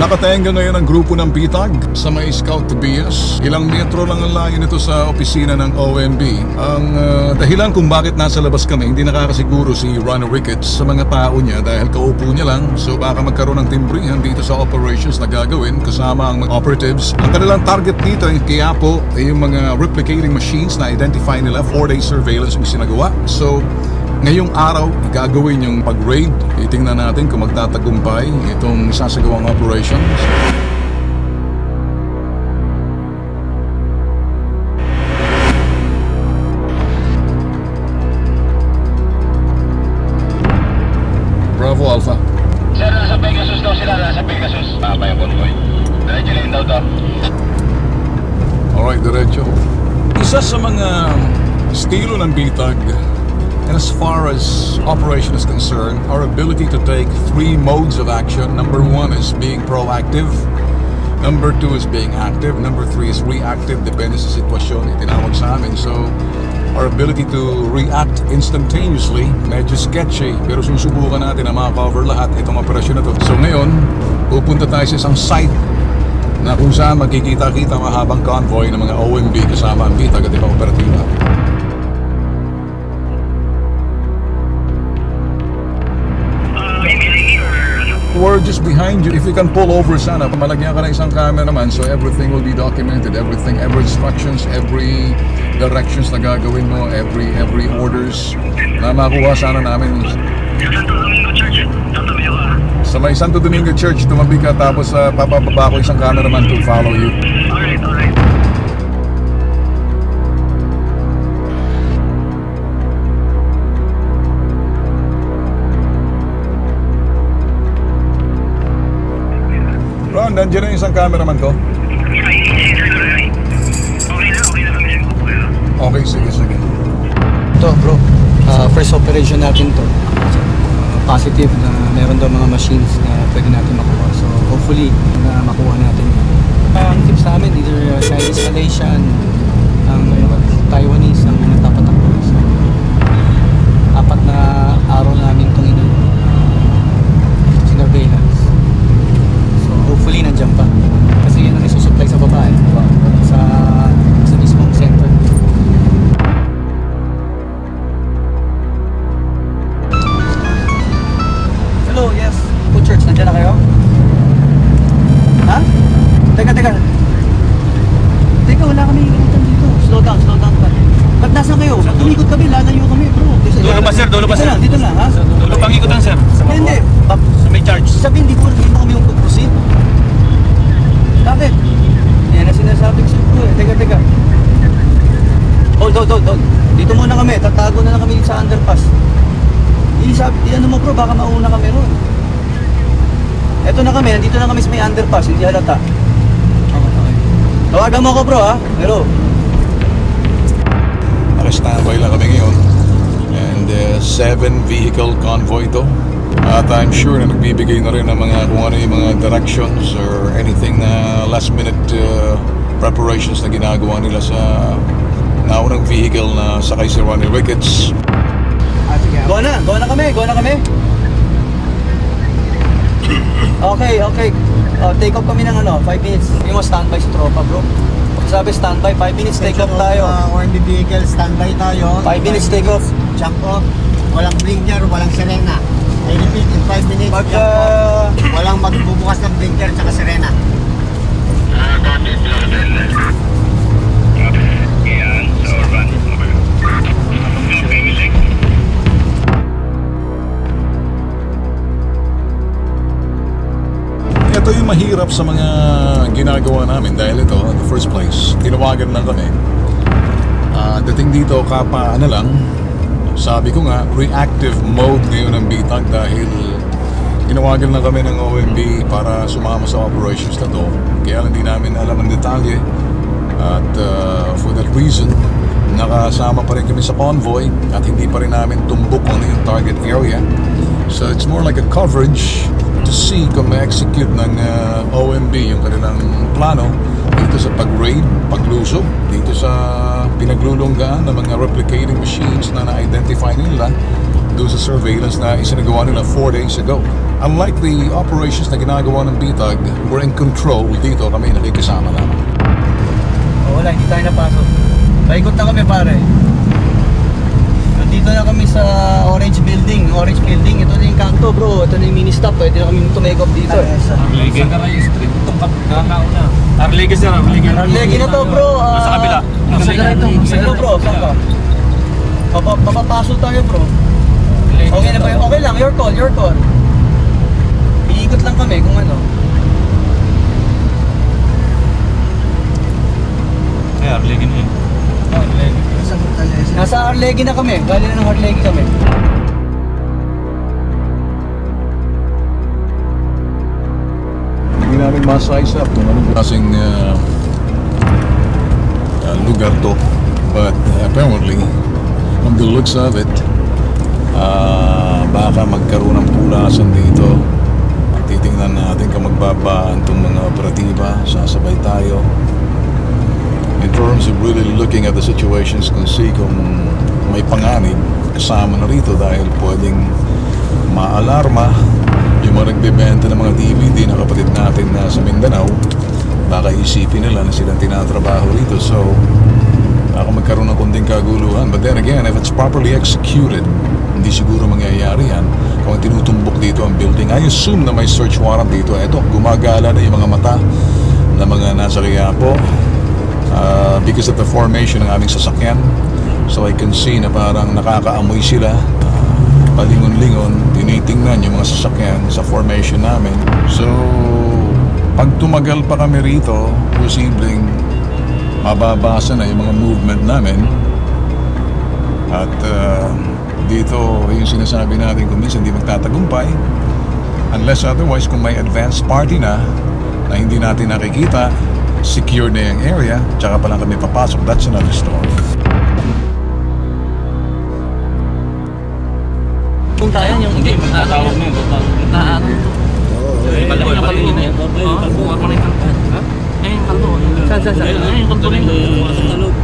Nakatenga ngayon ang grupo ng Bitag sa may Scout Tobias. Ilang metro lang ang layo nito sa opisina ng OMB. Ang dahilan kung bakit nasa labas kami, hindi nakakasiguro si Ronnie Ricketts sa mga tao niya dahil kaupo niya lang. So baka magkaroon ng timbrihan dito sa operations na gagawin kasama ang mga operatives. Ang kanilang target dito ay kaya po ay yung mga replicating machines na identify nila, 4-day surveillance yung sinagawa. So ngayong araw, gagawin yung pag-raid. Itingnan natin kung magtatagumpay itong sasagawang operations. Bravo Alpha. Sir, nasa Pegasus daw sila, nasa Pegasus. Tama yung convoy. Diretso lang daw to. Alright, diretso. Isa sa mga estilo ng Bitag, and as far as operation is concerned, our ability to take 3 modes of action. Number 1 is being proactive. Number 2 is being active. Number 3 is reactive. Depende sa sitwasyon itinawag sa amin. So, our ability to react instantaneously, medyo sketchy. Pero susubukan natin na makakover lahat itong operasyon na to. So ngayon, pupunta tayo sa isang site na kung saan magkikita-kita mahabang convoy ng mga OMB kasama ang Bitag at ibang operatiba. We're just behind you. If you can pull over sana, malagyan ka na isang camera naman so everything will be documented. Everything, every instructions, every directions na gagawin mo, every orders na makuha sana namin. Santo Domingo Church, Santo Domingo. Sa may Santo Domingo Church, tumabi ka tapos papababa ko isang cameraman to follow you. Alright. Ron, nandiyan na yung isang cameraman ko. Okay, sige. Ito bro, first operation natin to. Positive na meron daw mga machines na pwede natin makuha. So hopefully na makuha natin. Ang tips namin, either Chinese, Malaysian, ang Taiwanese ang nagpapatakbo. So 4 na araw namin itong sinurveillance. So hopefully nandiyan pa. Kasi yun ang isusupply sa baba sa mismong center. Hello, yes. Po church, nandiyan na kayo? Ha? Teka. Teka, wala kami ikutan dito. Slow down pa. Ba't nasan kayo? Tumikot kami, lalayo kami bro. Dulo pa sir. Dito lang ha? Dulo pang ikutan sir. Hindi. Sa may charge. Sabihin, hindi mo kami yung pupusin. Bakit? Yan na sinasabi ko bro eh. Teka. Hold. Dito muna kami, tatago na lang kami sa underpass. Ano mo bro, baka mauna kami ron. Eto na kami, nandito na kami sa may underpass, hindi halata. Okay. Tawagan mo ako bro ha, hello. Naka-standby lang kami ngayon. And 7 vehicle convoy to. At I'm sure na nagbibigay na rin ng mga kung ano yung mga directions or anything na last minute preparations na ginagawa nila sa naunang vehicle na sakay si Ronnie Ricketts. Go na kami. Okay. Take off kami ng 5 minutes. Yung mga standby sa tropa bro. Pag sabi standby, 5 minutes take off tayo. OMB vehicle, standby tayo. 5 minutes take off. Jump off. Walang blinker, walang sirena. I repeat, in 5 minutes, Pag jump off. Walang magbubukas ng blinker at sirena. Yan, so run. Ito yung mahirap sa mga ginagawa namin dahil ito, in the first place, tinawagan lang kami. Dating dito lang, sabi ko nga, reactive mode ngayon ng Bitag dahil tinawagan lang kami ng OMB para sumama sa operations na to. Kaya hindi namin alam ang detalye at for that reason, nakasama pa rin kami sa convoy at hindi pa rin namin tumbok on yung target area. So it's more like a coverage to see kung ma-execute ng OMB yung kanilang plano dito sa pag-raid, paglusog, dito sa pinaglulunggaan ng mga replicating machines na na-identify nila doon sa surveillance na isinagawa nila 4 days ago. unlike the operations na ginagawa ng BITAG, we're in control dito, kami nakikisama lamang. Wala, hindi tayo napasok. Paikot na kami pare. Nandito na kami sa Orange Building. Ito na yung kanto bro. Ito na yung mini stop. Pwede na kami tumake off dito. Arlege. Sagaray Street. Itong kakauna. Arlege sir. Arlegi na to bro. Sa kabila. Sino bro? Saan ka? Papapasok tayo bro. Okay na ba yun? Okay lang. Your call. Iikot lang kami kung ano. Ay, Arlege na yun. Nasa Arlegi na kami. Galing na ng Arlegi kami. Hindi namin ma-size up kung anong klaseng lugar to. But apparently, from the looks of it, baka magkaroon ng pulasan dito. Titingnan natin kung magbabaan itong mga operatiba. Sasabay tayo. In terms of really looking at the situations, kung may panganib kasama na rito dahil pwedeng maalarma yung mga nagbebenta ng mga DVD na kapatid natin na sa Mindanao, baka isipin nila na silang tinatrabaho rito. So baka magkaroon ng kunting kaguluhan. But then again, if it's properly executed, hindi siguro mangyayari yan kung tinutumbok dito ang building. I assume na may search warrant dito. Eto, gumagala na yung mga mata na mga nasa Quiapo. Because of the formation ng aming sasakyan, so I can see na parang nakakaamoy sila, palingon-lingon, tinitingnan yung mga sasakyan sa formation namin. So pag tumagal pa kami rito, posibleng mababasa na yung mga movement namin. At dito yung sinasabi natin kung minsan hindi magtatagumpay unless otherwise, kung may advanced party na hindi natin nakikita, secure na yung area, tsaka pa lang kami papasok. That's another story. Kung tayo yung Hindi, magtatawag mo yun. ano to? Malaki yung kalbo na yun. Kalbo, ako na yung kalbo. Eh, yung kalbo. Saan? Yung kalbo na yun.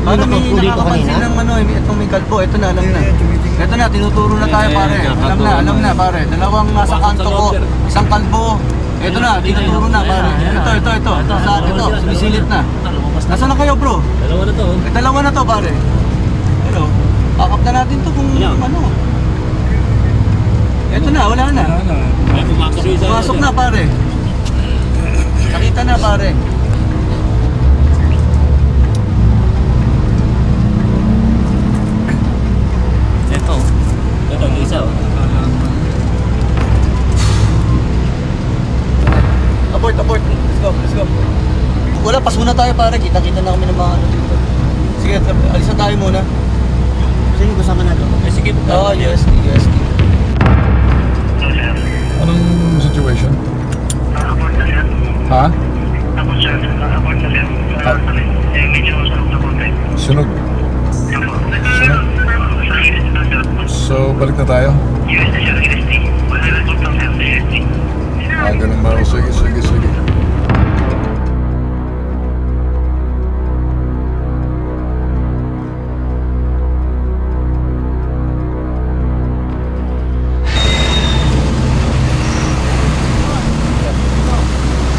Parang may nakakapansin ng ano, itong may kalbo. Ito na, alam na. Ito na, tinuturo na tayo pare. Alam na pare. Dalawang nasa kanto ko, isang kalbo. Ito na, tinuturo na pare. Ito. Saan ito? Sumisilit na. Nasaan na kayo bro? Dalawa na to pare. Pero, akap na natin to kung ano. Ito na, wala na. Pumasok na pare. Nakita na pare. Ito, yung isa. Abort. Let's go. Wala, pas muna tayo pare. Kita-kita na kami ng mga ano dito. Sige, alis na tayo muna. Sino kasama na to? Eh, sige. USD. Anong situation? Abort na yan. Ha? Abort siya. Abort na yan. Medyo sarap na konti. Sunog. So, balik na tayo? USD siya, USD. Wala na kung tang USD. Ganun ba? Sige.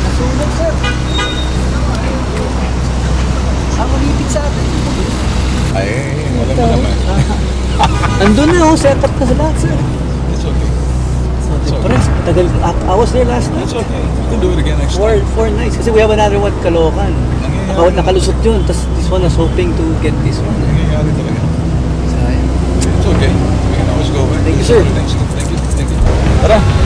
Nasunog sir. Ang umipit sa atin. Ay, wala mo naman. Andun na set up na sa lahat sir. It's okay. Pares, tagal, I was there last night. It's okay. You can do it again next time. Four nights. Kasi we have another one, Caloocan. Nakalusot yun. Tapos this one was hoping to get this one. Nangyayari talaga. Sayang. It's okay. We can always go back. Thank you, sir. Thank you. Tara.